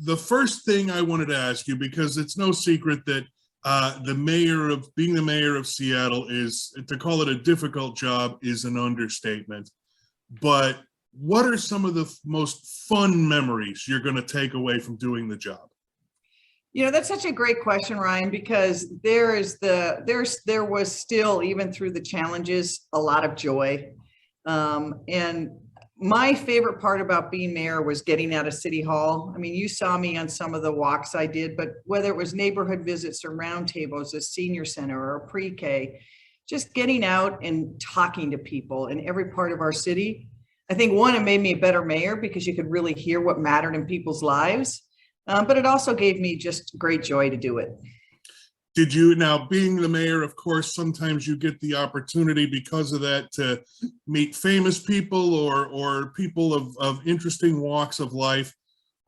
the first thing I wanted to ask you, because it's no secret that being the mayor of Seattle is, to call it a difficult job is an understatement. But what are some of the most fun memories you're going to take away from doing the job? That's such a great question, Ryan, because there was still, even through the challenges, a lot of joy. And my favorite part about being mayor was getting out of City Hall. I mean, you saw me on some of the walks I did, but whether it was neighborhood visits or roundtables, a senior center or a pre-K, just getting out and talking to people in every part of our city. I think it made me a better mayor because you could really hear what mattered in people's lives. But it also gave me just great joy to do it. Did you, now being the mayor, of course, sometimes you get the opportunity because of that to meet famous people or people of interesting walks of life.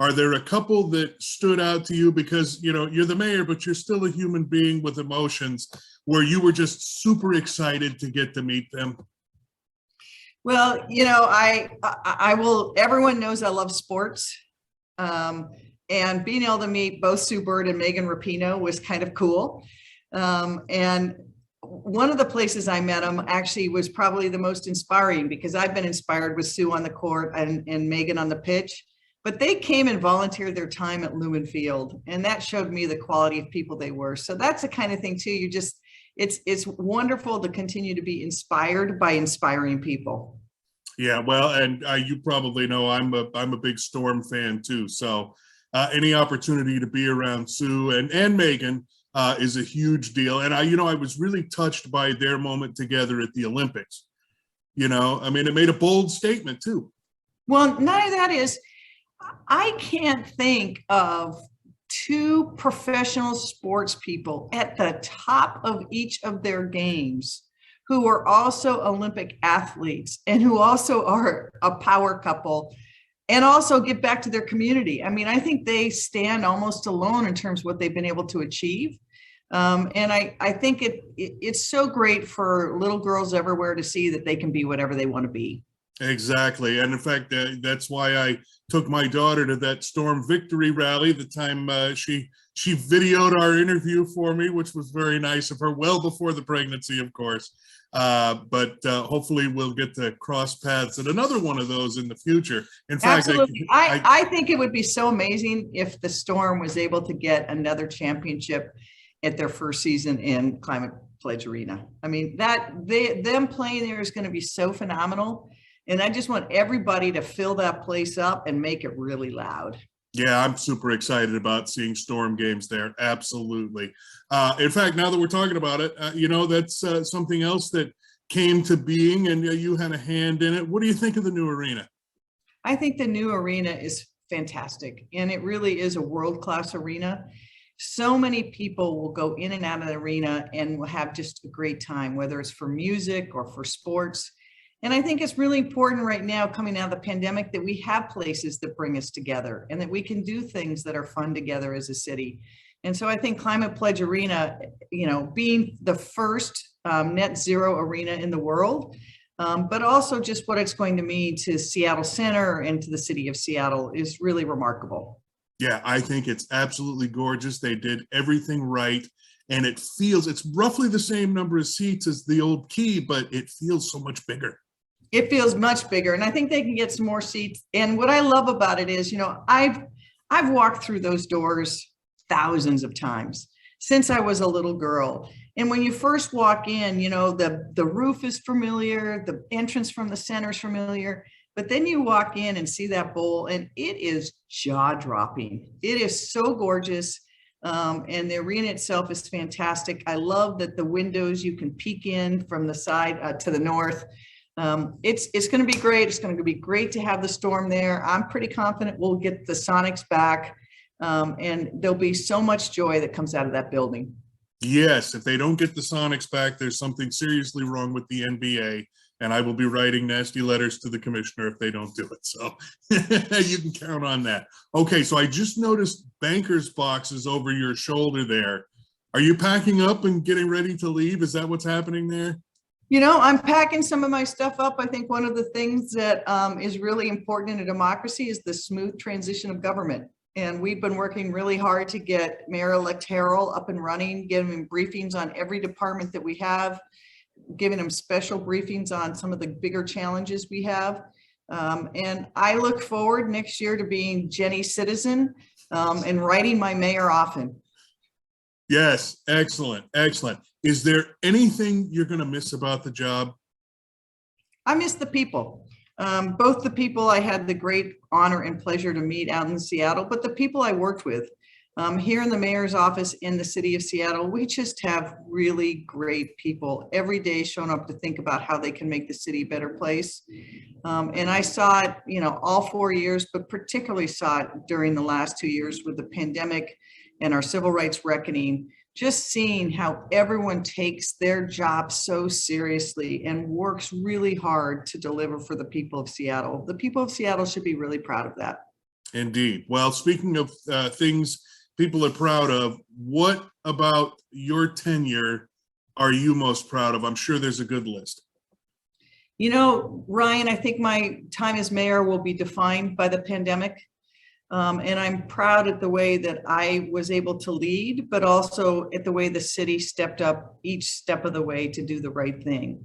Are there a couple that stood out to you because, you're the mayor, but you're still a human being with emotions, where you were just super excited to get to meet them? Well, everyone knows I love sports. And being able to meet both Sue Bird and Megan Rapinoe was kind of cool. And one of the places I met them actually was probably the most inspiring, because I've been inspired with Sue on the court and Megan on the pitch, but they came and volunteered their time at Lumen Field. And that showed me the quality of people they were. So that's the kind of thing too. It's wonderful to continue to be inspired by inspiring people. Yeah, well, and you probably know I'm a big Storm fan too. So any opportunity to be around Sue and Megan is a huge deal. And I was really touched by their moment together at the Olympics. It made a bold statement too. Well, none of that is, I can't think of two professional sports people at the top of each of their games who are also Olympic athletes and who also are a power couple and also give back to their community. I mean, I think they stand almost alone in terms of what they've been able to achieve. And I think it's so great for little girls everywhere to see that they can be whatever they want to be. Exactly. And in fact, that's why I took my daughter to that Storm victory rally the time she videoed our interview for me, which was very nice of her, well before the pregnancy, of course. But hopefully we'll get to cross paths at another one of those in the future. In fact, absolutely. I think it would be so amazing if the Storm was able to get another championship at their first season in Climate Pledge Arena. I mean, them playing there is going to be so phenomenal. And I just want everybody to fill that place up and make it really loud. Yeah, I'm super excited about seeing Storm games there. Absolutely. In fact, now that we're talking about it, that's something else that came to being, and you had a hand in it. What do you think of the new arena? I think the new arena is fantastic, and it really is a world-class arena. So many people will go in and out of the arena and will have just a great time, whether it's for music or for sports. And I think it's really important right now, coming out of the pandemic, that we have places that bring us together and that we can do things that are fun together as a city. And so I think Climate Pledge Arena, being the first net zero arena in the world, but also just what it's going to mean to Seattle Center and to the city of Seattle is really remarkable. Yeah, I think it's absolutely gorgeous. They did everything right. And it's roughly the same number of seats as the old Key, but it feels so much bigger. It feels much bigger, and I think they can get some more seats. And what I love about it is, I've walked through those doors thousands of times since I was a little girl. And when you first walk in, the roof is familiar, the entrance from the center is familiar, but then you walk in and see that bowl, and it is jaw-dropping. It is so gorgeous. And the arena itself is fantastic. I love that the windows, you can peek in from the side to the north. It's going to be great. It's going to be great to have the Storm there. I'm pretty confident we'll get the Sonics back, and there'll be so much joy that comes out of that building. Yes, if they don't get the Sonics back, there's something seriously wrong with the NBA, and I will be writing nasty letters to the commissioner if they don't do it. So you can count on that. Okay, so I just noticed banker's boxes over your shoulder there. Are you packing up and getting ready to leave? Is that what's happening there? I'm packing some of my stuff up. I think one of the things that is really important in a democracy is the smooth transition of government. And we've been working really hard to get Mayor-elect Harrell up and running, giving him briefings on every department that we have, giving him special briefings on some of the bigger challenges we have. And I look forward next year to being Jenny's citizen and writing my mayor often. Yes, excellent, excellent. Is there anything you're going to miss about the job? I miss the people. Both the people I had the great honor and pleasure to meet out in Seattle, but the people I worked with here in the mayor's office in the city of Seattle. We just have really great people every day showing up to think about how they can make the city a better place. And I saw it, you know, all 4 years, but particularly saw it during the last 2 years with the pandemic and our civil rights reckoning. Just seeing how everyone takes their job so seriously and works really hard to deliver for the people of Seattle. The people of Seattle should be really proud of that. Indeed. Well, speaking of things people are proud of, what about your tenure are you most proud of? I'm sure there's a good list. You know, Ryan, I think my time as mayor will be defined by the pandemic. And I'm proud at the way that I was able to lead, but also at the way the city stepped up each step of the way to do the right thing.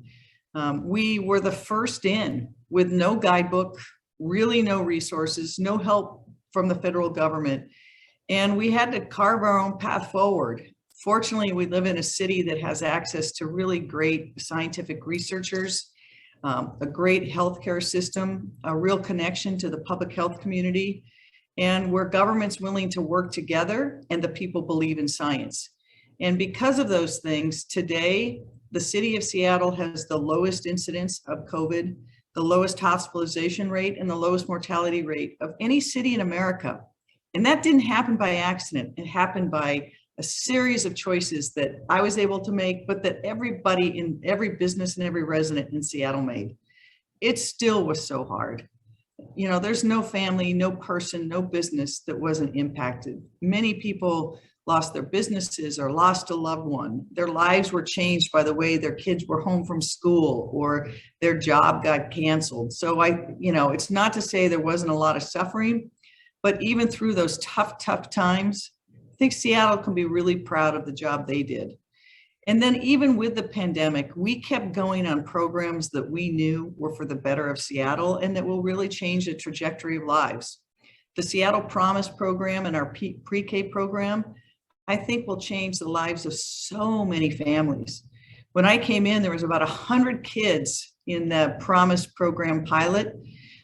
We were the first in with no guidebook, really no resources, no help from the federal government. And we had to carve our own path forward. Fortunately, we live in a city that has access to really great scientific researchers, a great healthcare system, a real connection to the public health community, and where government's willing to work together and the people believe in science. And because of those things, today, the city of Seattle has the lowest incidence of COVID, the lowest hospitalization rate, and the lowest mortality rate of any city in America. And that didn't happen by accident. It happened by a series of choices that I was able to make, but that everybody in every business and every resident in Seattle made. It still was so hard. You know, there's no family, no person, no business that wasn't impacted. Many people lost their businesses or lost a loved one. Their lives were changed by the way their kids were home from school or their job got canceled. So it's not to say there wasn't a lot of suffering, but even through those tough times, I think Seattle can be really proud of the job they did. And then even with the pandemic, we kept going on programs that we knew were for the better of Seattle and that will really change the trajectory of lives. The Seattle Promise program and our pre-K program, I think will change the lives of so many families. When I came in, there was about 100 kids in the Promise program pilot.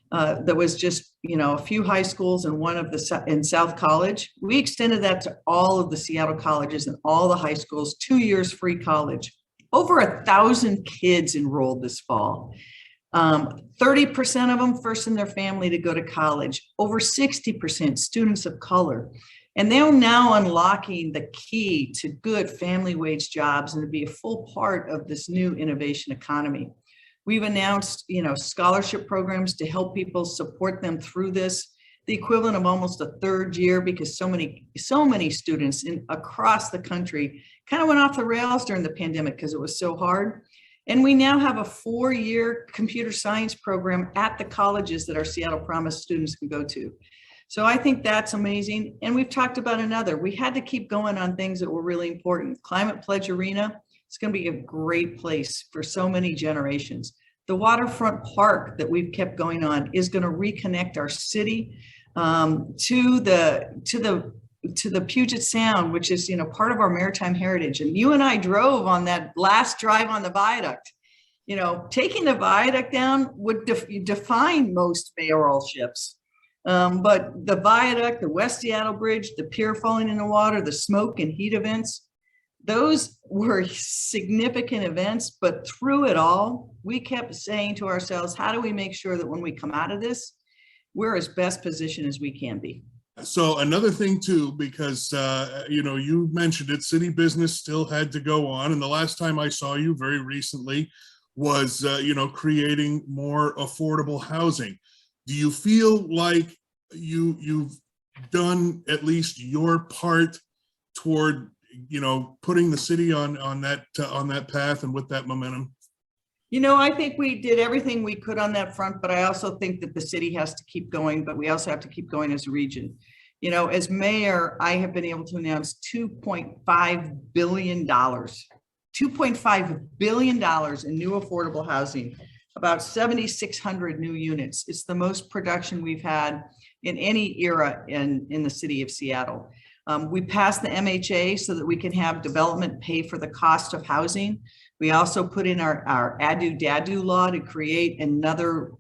That was just, a few high schools and one in South College. We extended that to all of the Seattle colleges and all the high schools, 2 years free college. Over 1,000 kids enrolled this fall. 30% of them first in their family to go to college. Over 60% students of color. And they're now unlocking the key to good family wage jobs and to be a full part of this new innovation economy. We've announced, scholarship programs to help people support them through this, the equivalent of almost a third year, because so many students across the country kind of went off the rails during the pandemic because it was so hard. And we now have a 4-year computer science program at the colleges that our Seattle Promise students can go to. So I think that's amazing. And we've talked about another. We had to keep going on things that were really important. Climate Pledge Arena. It's going to be a great place for so many generations. The waterfront park that we've kept going on is going to reconnect our city to the Puget Sound, which is part of our maritime heritage. And you and I drove on that last drive on the viaduct. Taking the viaduct down would define most mayoral ships. But the viaduct, the West Seattle Bridge, the pier falling in the water, the smoke and heat events. Those were significant events, but through it all, we kept saying to ourselves, how do we make sure that when we come out of this, we're as best positioned as we can be? So another thing too, because, you mentioned it, city business still had to go on. And the last time I saw you very recently was, creating more affordable housing. Do you feel like you've done at least your part toward putting the city on that path and with that momentum? I think we did everything we could on that front, but I also think that the city has to keep going, but we also have to keep going as a region. You know, as mayor, I have been able to announce $2.5 billion, $2.5 billion in new affordable housing, about 7,600 new units. It's the most production we've had in any era in the city of Seattle. We passed the MHA so that we can have development pay for the cost of housing. We also put in our ADU-DADU law to create another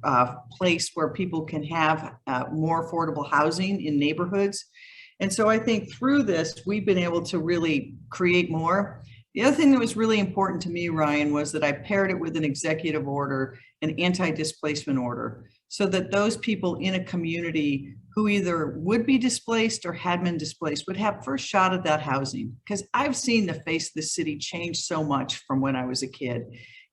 place where people can have more affordable housing in neighborhoods. And so I think through this, we've been able to really create more. The other thing that was really important to me, Ryan, was that I paired it with an executive order, an anti-displacement order, so that those people in a community who either would be displaced or had been displaced would have first shot at that housing. Because I've seen the face of the city change so much from when I was a kid.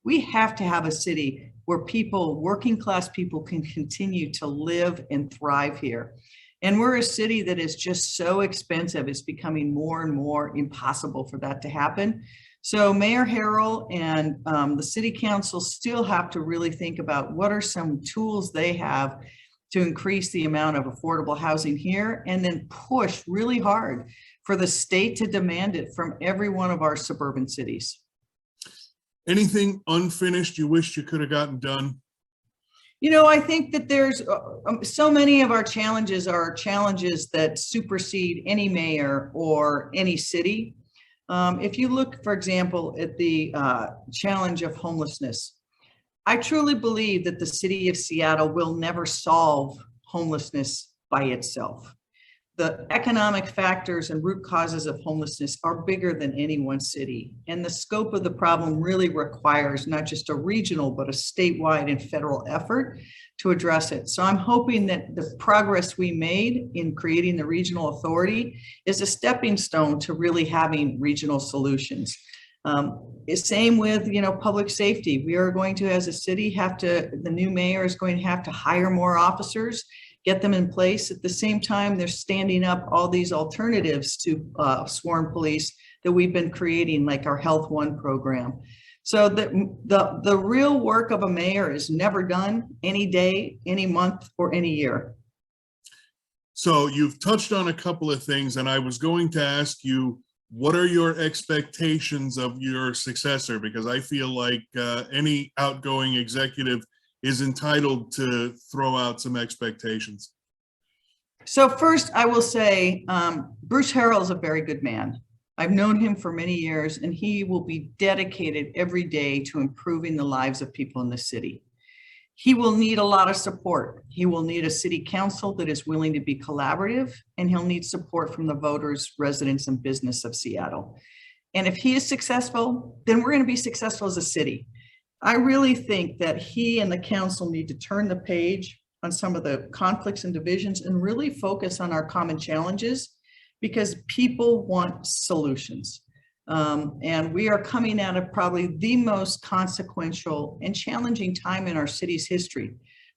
We have to have a city where people, working class people, can continue to live and thrive here. And we're a city that is just so expensive, it's becoming more and more impossible for that to happen. So Mayor Harrell and the city council still have to really think about what are some tools they have to increase the amount of affordable housing here, and then push really hard for the state to demand it from every one of our suburban cities. Anything unfinished you wish you could have gotten done? You know, I think that there's so many of our challenges are challenges that supersede any mayor or any city. If you look, for example, at the challenge of homelessness, I truly believe that the city of Seattle will never solve homelessness by itself. The economic factors and root causes of homelessness are bigger than any one city. And the scope of the problem really requires not just a regional, but a statewide and federal effort to address it. So I'm hoping that the progress we made in creating the regional authority is a stepping stone to really having regional solutions. Same with, you know, public safety. We are going to, as a city, the new mayor is going to have to hire more officers, get them in place. At the same time, they're standing up all these alternatives to sworn police that we've been creating, like our Health One program. So the real work of a mayor is never done any day, any month, or any year. So you've touched on a couple of things, and I was going to ask you, what are your expectations of your successor? Because I feel like any outgoing executive is entitled to throw out some expectations. So first, I will say Bruce Harrell is a very good man. I've known him for many years, and he will be dedicated every day to improving the lives of people in the city. He will need a lot of support. He will need a city council that is willing to be collaborative, and he'll need support from the voters, residents, and business of Seattle. And if he is successful, then we're going to be successful as a city. I really think that he and the council need to turn the page on some of the conflicts and divisions and really focus on our common challenges, because people want solutions. And we are coming out of probably the most consequential and challenging time in our city's history,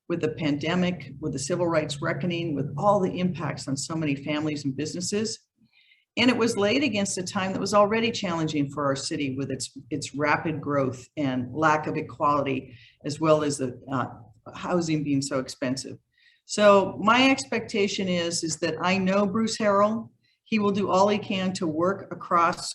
with the pandemic, with the civil rights reckoning, with all the impacts on so many families and businesses. And it was laid against a time that was already challenging for our city, with its rapid growth and lack of equality, as well as the housing being so expensive. So my expectation is that I know Bruce Harrell. He will do all he can to work across,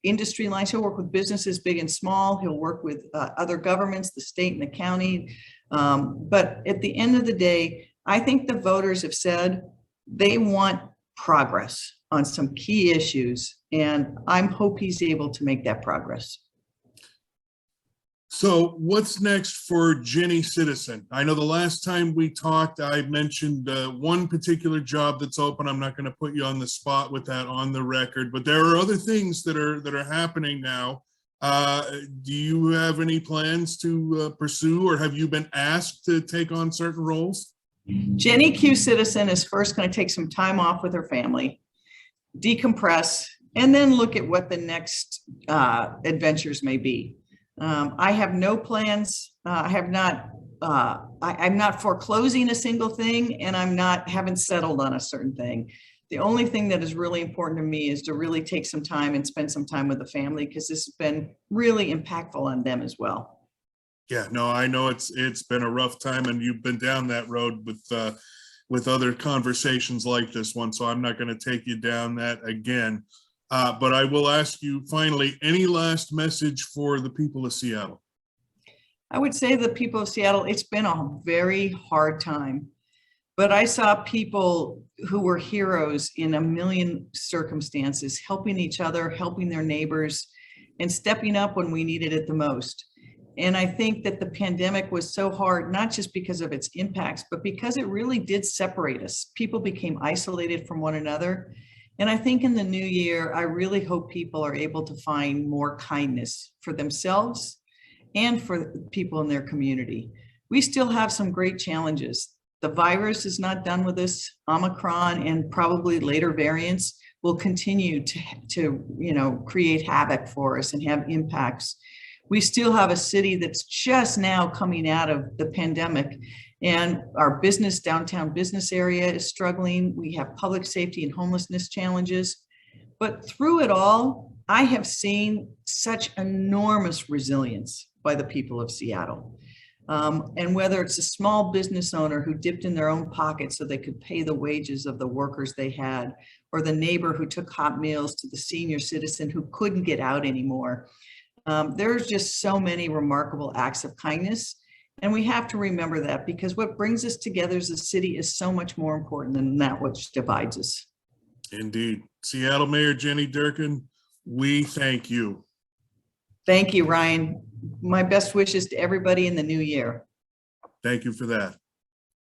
industry lines. He'll work with businesses big and small. He'll work with other governments, the state and the county. But at the end of the day, I think the voters have said they want progress on some key issues, and I hope he's able to make that progress. So what's next for Jenny Citizen? I know the last time we talked, I mentioned one particular job that's open. I'm not going to put you on the spot with that on the record, but there are other things that are happening now. Do you have any plans to pursue, or have you been asked to take on certain roles? Jenny Q Citizen is first going to take some time off with her family, decompress, and then look at what the next adventures may be. I have no plans. I'm not foreclosing a single thing, and haven't settled on a certain thing. The only thing that is really important to me is to really take some time and spend some time with the family, because this has been really impactful on them as well. Yeah, no, I know it's been a rough time, and you've been down that road with with other conversations like this one, so I'm not going to take you down that again. But I will ask you finally, any last message for the people of Seattle? I would say the people of Seattle, it's been a very hard time, but I saw people who were heroes in a million circumstances, helping each other, helping their neighbors, and stepping up when we needed it the most. And I think that the pandemic was so hard, not just because of its impacts, but because it really did separate us. People became isolated from one another. And I think in the new year, I really hope people are able to find more kindness for themselves and for people in their community. We still have some great challenges. The virus is not done with us. Omicron and probably later variants will continue to create havoc for us and have impacts. We still have a city that's just now coming out of the pandemic, and our downtown business area is struggling. We have public safety and homelessness challenges. But through it all, I have seen such enormous resilience by the people of Seattle. And whether it's a small business owner who dipped in their own pocket so they could pay the wages of the workers they had, or the neighbor who took hot meals to the senior citizen who couldn't get out anymore. There's just so many remarkable acts of kindness. And we have to remember that, because what brings us together as a city is so much more important than that which divides us. Indeed. Seattle Mayor Jenny Durkan, we thank you. Thank you, Ryan. My best wishes to everybody in the new year. Thank you for that.